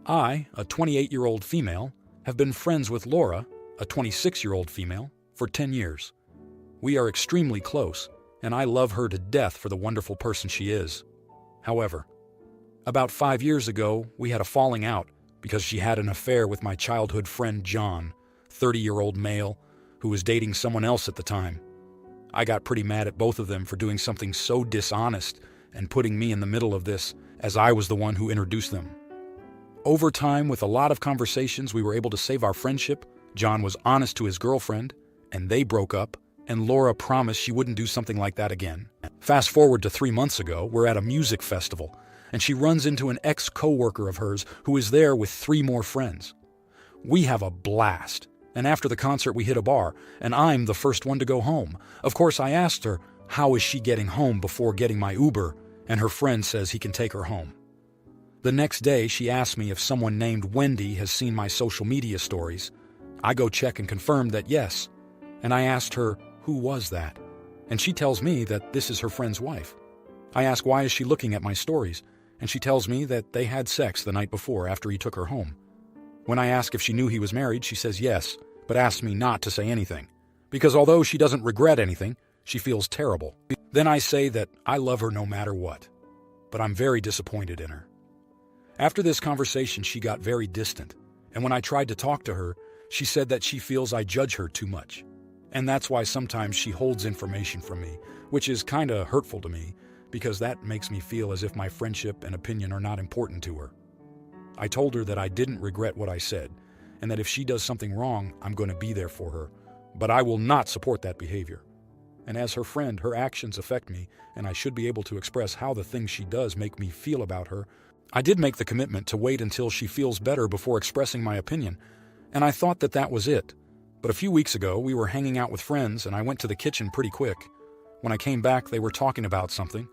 I, a 28-year-old female, have been friends with Laura, a 26-year-old female, for 10 years. We are extremely close, and I love her to death for the wonderful person she is. However, about 5 years ago, we had a falling out because she had an affair with my childhood friend John, 30-year-old male, who was dating someone else at the time. I got pretty mad at both of them for doing something so dishonest and putting me in the middle of this, as I was the one who introduced them. Over time, with a lot of conversations, we were able to save our friendship. John was honest to his girlfriend, and they broke up, and Laura promised she wouldn't do something like that again. Fast forward to 3 months ago, we're at a music festival, and she runs into an ex-coworker of hers who is there with 3 more friends. We have a blast, and after the concert we hit a bar, and I'm the first one to go home. Of course, I asked her, how is she getting home before getting my Uber, and her friend says he can take her home. The next day, she asked me if someone named Wendy has seen my social media stories. I go check and confirm that yes, and I asked her, who was that? And she tells me that this is her friend's wife. I ask why is she looking at my stories, and she tells me that they had sex the night before after he took her home. When I ask if she knew he was married, she says yes, but asks me not to say anything, because although she doesn't regret anything, she feels terrible. Then I say that I love her no matter what, but I'm very disappointed in her. After this conversation, she got very distant, and when I tried to talk to her, she said that she feels I judge her too much, and that's why sometimes she holds information from me, which is kinda hurtful to me, because that makes me feel as if my friendship and opinion are not important to her. I told her that I didn't regret what I said, and that if she does something wrong, I'm going to be there for her, but I will not support that behavior. And as her friend, her actions affect me, and I should be able to express how the things she does make me feel about her. I did make the commitment to wait until she feels better before expressing my opinion, and I thought that that was it. But a few weeks ago, we were hanging out with friends, and I went to the kitchen pretty quick. When I came back, they were talking about something.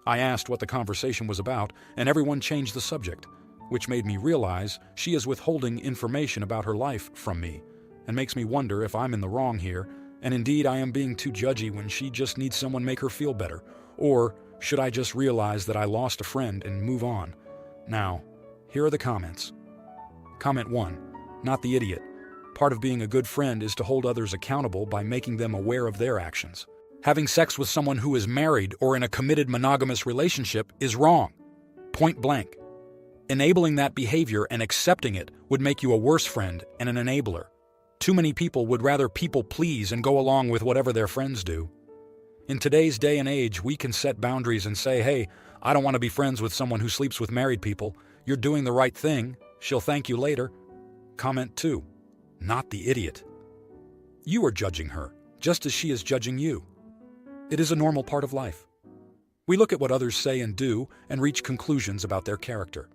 I asked what the conversation was about, and everyone changed the subject, which made me realize she is withholding information about her life from me, and makes me wonder if I'm in the wrong here, and indeed I am being too judgy when she just needs someone make her feel better, or should I just realize that I lost a friend and move on? Now, here are the comments. Comment 1. Not the idiot. Part of being a good friend is to hold others accountable by making them aware of their actions. Having sex with someone who is married or in a committed monogamous relationship is wrong. Point blank. Enabling that behavior and accepting it would make you a worse friend and an enabler. Too many people would rather people please and go along with whatever their friends do. In today's day and age, we can set boundaries and say, hey, I don't want to be friends with someone who sleeps with married people. You're doing the right thing. She'll thank you later. Comment 2. Not the idiot. You are judging her, just as she is judging you. It is a normal part of life. We look at what others say and do and reach conclusions about their character.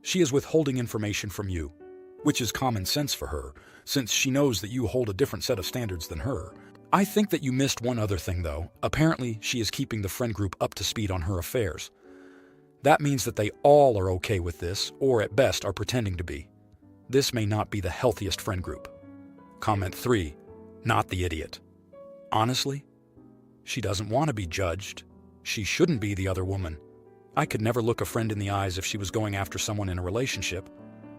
She is withholding information from you, which is common sense for her, since she knows that you hold a different set of standards than her. I think that you missed one other thing, though. Apparently, she is keeping the friend group up to speed on her affairs. That means that they all are okay with this, or at best are pretending to be. This may not be the healthiest friend group. Comment 3. Not the idiot. Honestly, she doesn't want to be judged. She shouldn't be the other woman. I could never look a friend in the eyes if she was going after someone in a relationship.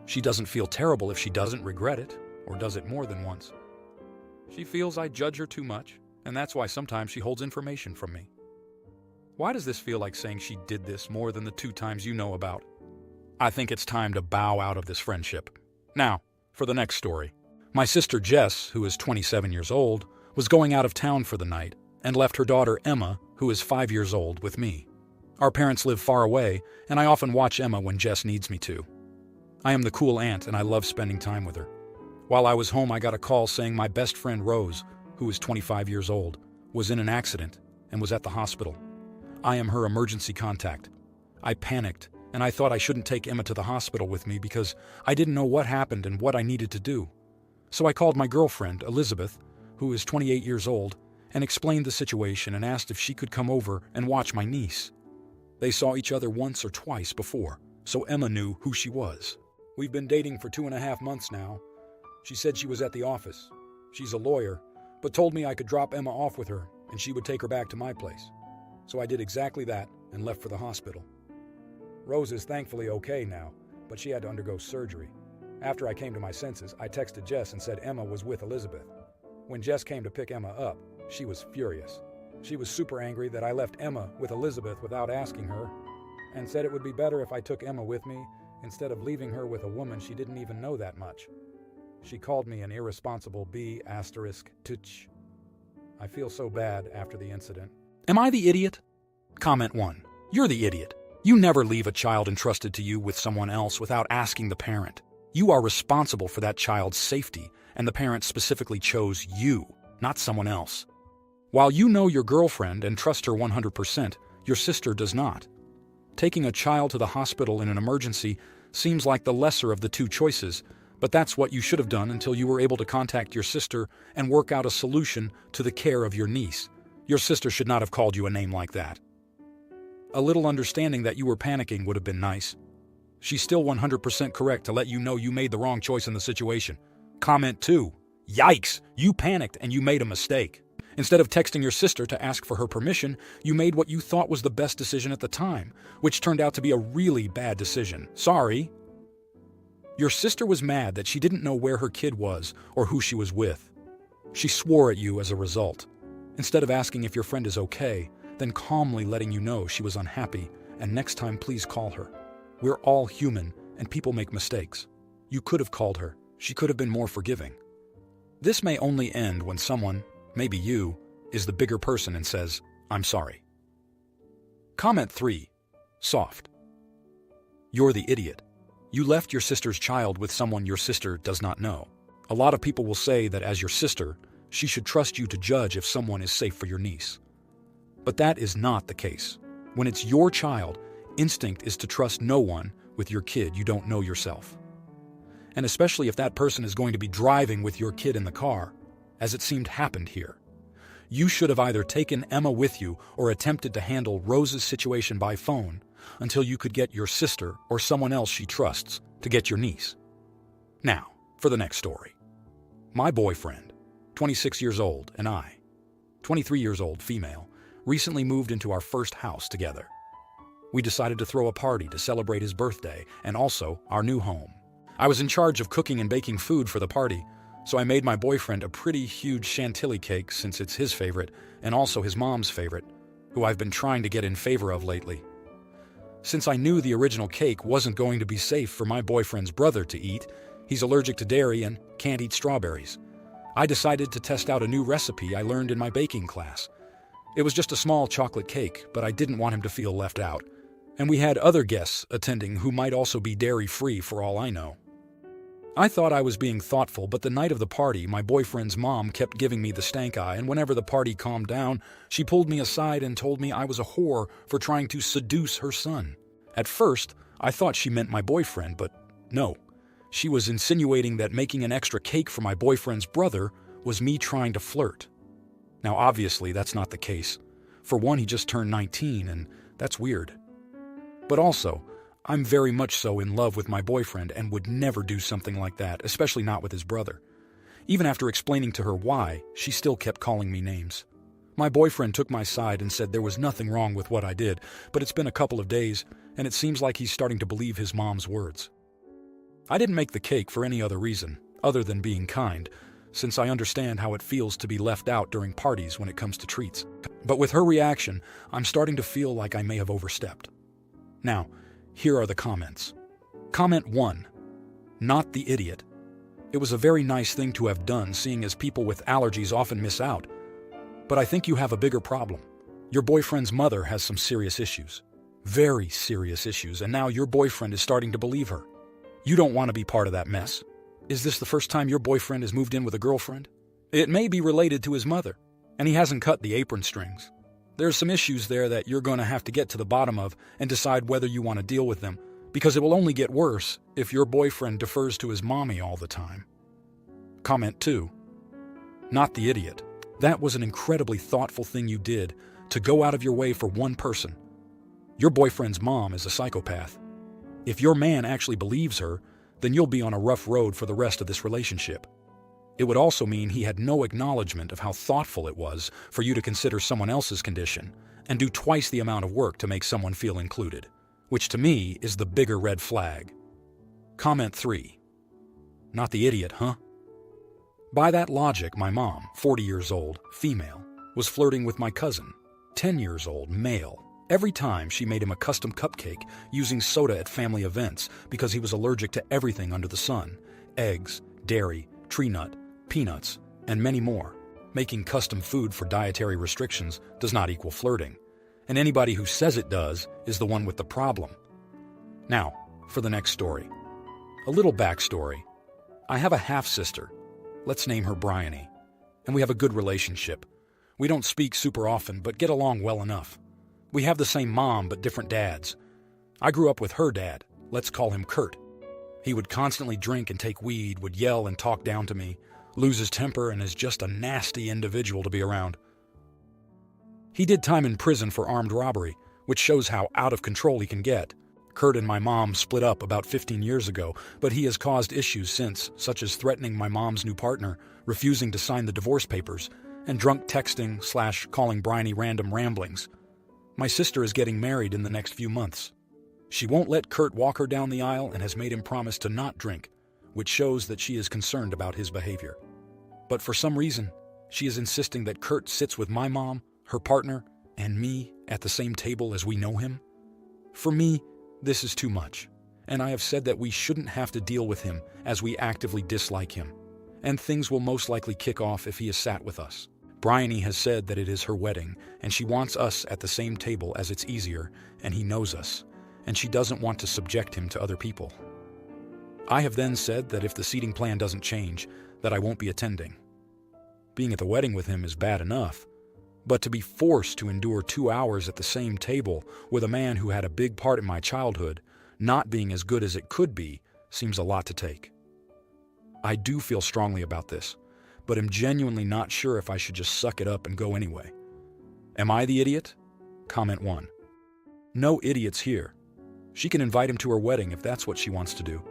She doesn't feel terrible if she doesn't regret it, or does it more than once. She feels I judge her too much, and that's why sometimes she holds information from me. Why does this feel like saying she did this more than the 2 times you know about? I think it's time to bow out of this friendship. Now, for the next story. My sister Jess, who is 27 years old, was going out of town for the night and left her daughter Emma, who is 5 years old, with me. Our parents live far away, and I often watch Emma when Jess needs me to. I am the cool aunt, and I love spending time with her. While I was home, I got a call saying my best friend Rose, who is 25 years old, was in an accident and was at the hospital. I am her emergency contact. I panicked, and I thought I shouldn't take Emma to the hospital with me because I didn't know what happened and what I needed to do. So I called my girlfriend, Elizabeth, who is 28 years old, and explained the situation and asked if she could come over and watch my niece. They saw each other once or twice before, so Emma knew who she was. We've been dating for 2.5 months now. She said she was at the office. She's a lawyer, but told me I could drop Emma off with her and she would take her back to my place. So I did exactly that and left for the hospital. Rose is thankfully okay now, but she had to undergo surgery. After I came to my senses, I texted Jess and said Emma was with Elizabeth. When Jess came to pick Emma up, she was furious. She was super angry that I left Emma with Elizabeth without asking her, and said it would be better if I took Emma with me instead of leaving her with a woman she didn't even know that much. She called me an irresponsible b****. I feel so bad after the incident. Am I the idiot? Comment 1. You're the idiot. You never leave a child entrusted to you with someone else without asking the parent. You are responsible for that child's safety, and the parent specifically chose you, not someone else. While you know your girlfriend and trust her 100%, your sister does not. Taking a child to the hospital in an emergency seems like the lesser of the two choices, but that's what you should have done until you were able to contact your sister and work out a solution to the care of your niece. Your sister should not have called you a name like that. A little understanding that you were panicking would have been nice. She's still 100% correct to let you know you made the wrong choice in the situation. Comment 2. Yikes! You panicked and you made a mistake. Instead of texting your sister to ask for her permission, you made what you thought was the best decision at the time, which turned out to be a really bad decision. Sorry. Your sister was mad that she didn't know where her kid was or who she was with. She swore at you as a result. Instead of asking if your friend is okay, then calmly letting you know she was unhappy, and next time please call her. We're all human, and people make mistakes. You could have called her. She could have been more forgiving. This may only end when someone, maybe you, is the bigger person and says, I'm sorry. Comment 3. Soft. You're the idiot. You left your sister's child with someone your sister does not know. A lot of people will say that as your sister, she should trust you to judge if someone is safe for your niece. But that is not the case. When it's your child, instinct is to trust no one with your kid you don't know yourself. And especially if that person is going to be driving with your kid in the car, as it seemed happened here. You should have either taken Emma with you or attempted to handle Rose's situation by phone until you could get your sister or someone else she trusts to get your niece. Now, for the next story. My boyfriend, 26 years old, and I, 23 years old, female, recently moved into our first house together. We decided to throw a party to celebrate his birthday and also our new home. I was in charge of cooking and baking food for the party, so I made my boyfriend a pretty huge chantilly cake since it's his favorite and also his mom's favorite, who I've been trying to get in favor of lately. Since I knew the original cake wasn't going to be safe for my boyfriend's brother to eat, he's allergic to dairy and can't eat strawberries, I decided to test out a new recipe I learned in my baking class. It was just a small chocolate cake, but I didn't want him to feel left out. And we had other guests attending who might also be dairy-free for all I know. I thought I was being thoughtful, but the night of the party, my boyfriend's mom kept giving me the stank eye, and whenever the party calmed down, she pulled me aside and told me I was a whore for trying to seduce her son. At first, I thought she meant my boyfriend, but no. She was insinuating that making an extra cake for my boyfriend's brother was me trying to flirt. Now, obviously, that's not the case. For one, he just turned 19, and that's weird. But also, I'm very much so in love with my boyfriend and would never do something like that, especially not with his brother. Even after explaining to her why, she still kept calling me names. My boyfriend took my side and said there was nothing wrong with what I did, but it's been a couple of days, and it seems like he's starting to believe his mom's words. I didn't make the cake for any other reason, other than being kind, since I understand how it feels to be left out during parties when it comes to treats. But with her reaction, I'm starting to feel like I may have overstepped. Now, here are the comments. Comment 1. Not the idiot. It was a very nice thing to have done, seeing as people with allergies often miss out. But I think you have a bigger problem. Your boyfriend's mother has some serious issues. Very serious issues, and now your boyfriend is starting to believe her. You don't want to be part of that mess. Is this the first time your boyfriend has moved in with a girlfriend? It may be related to his mother, and he hasn't cut the apron strings. There's some issues there that you're going to have to get to the bottom of and decide whether you want to deal with them, because it will only get worse if your boyfriend defers to his mommy all the time. Comment 2. Not the idiot. That was an incredibly thoughtful thing you did, to go out of your way for one person. Your boyfriend's mom is a psychopath. If your man actually believes her, then you'll be on a rough road for the rest of this relationship. It would also mean he had no acknowledgement of how thoughtful it was for you to consider someone else's condition and do twice the amount of work to make someone feel included, which to me is the bigger red flag. Comment 3. Not the idiot, huh? By that logic, my mom, 40 years old, female, was flirting with my cousin, 10 years old, male, every time she made him a custom cupcake using soda at family events because he was allergic to everything under the sun: eggs, dairy, tree nut, peanuts, and many more. Making custom food for dietary restrictions does not equal flirting, and anybody who says it does is the one with the problem. Now, for the next story. A little backstory. I have a half-sister. Let's name her Bryony. And we have a good relationship. We don't speak super often, but get along well enough. We have the same mom, but different dads. I grew up with her dad. Let's call him Kurt. He would constantly drink and take weed, would yell and talk down to me, lose his temper, and is just a nasty individual to be around. He did time in prison for armed robbery, which shows how out of control he can get. Kurt and my mom split up about 15 years ago, but he has caused issues since, such as threatening my mom's new partner, refusing to sign the divorce papers, and drunk texting/calling Bryony random ramblings. My sister is getting married in the next few months. She won't let Kurt walk her down the aisle and has made him promise to not drink, which shows that she is concerned about his behavior. But for some reason, she is insisting that Kurt sits with my mom, her partner, and me at the same table as we know him. For me, this is too much, and I have said that we shouldn't have to deal with him as we actively dislike him, and things will most likely kick off if he is sat with us. Bryony has said that it is her wedding, and she wants us at the same table as it's easier, and he knows us, and she doesn't want to subject him to other people. I have then said that if the seating plan doesn't change, that I won't be attending. Being at the wedding with him is bad enough, but to be forced to endure 2 hours at the same table with a man who had a big part in my childhood, not being as good as it could be, seems a lot to take. I do feel strongly about this, but am genuinely not sure if I should just suck it up and go anyway. Am I the idiot? Comment 1. No idiots here. She can invite him to her wedding if that's what she wants to do.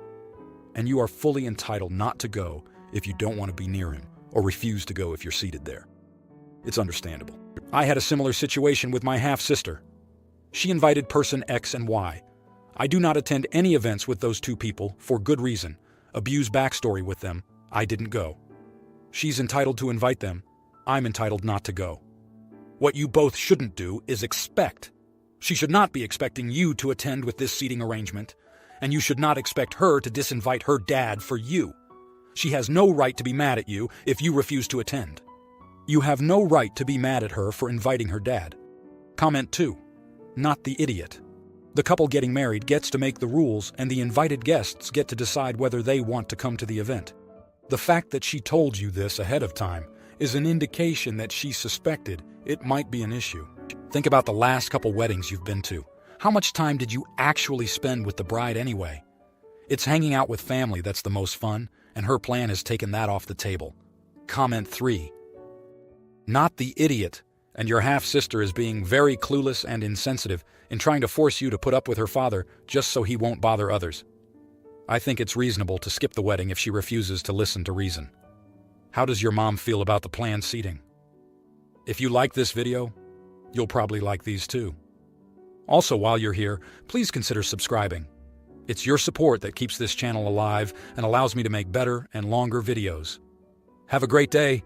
And you are fully entitled not to go if you don't want to be near him, or refuse to go if you're seated there. It's understandable. I had a similar situation with my half-sister. She invited person X and Y. I do not attend any events with those two people for good reason. Abuse backstory with them. I didn't go. She's entitled to invite them. I'm entitled not to go. What you both shouldn't do is expect. She should not be expecting you to attend with this seating arrangement, and you should not expect her to disinvite her dad for you. She has no right to be mad at you if you refuse to attend. You have no right to be mad at her for inviting her dad. Comment 2. Not the idiot. The couple getting married gets to make the rules, and the invited guests get to decide whether they want to come to the event. The fact that she told you this ahead of time is an indication that she suspected it might be an issue. Think about the last couple weddings you've been to. How much time did you actually spend with the bride anyway? It's hanging out with family that's the most fun, and her plan has taken that off the table. Comment 3. Not the idiot, and your half-sister is being very clueless and insensitive in trying to force you to put up with her father just so he won't bother others. I think it's reasonable to skip the wedding if she refuses to listen to reason. How does your mom feel about the planned seating? If you like this video, you'll probably like these too. Also, while you're here, please consider subscribing. It's your support that keeps this channel alive and allows me to make better and longer videos. Have a great day.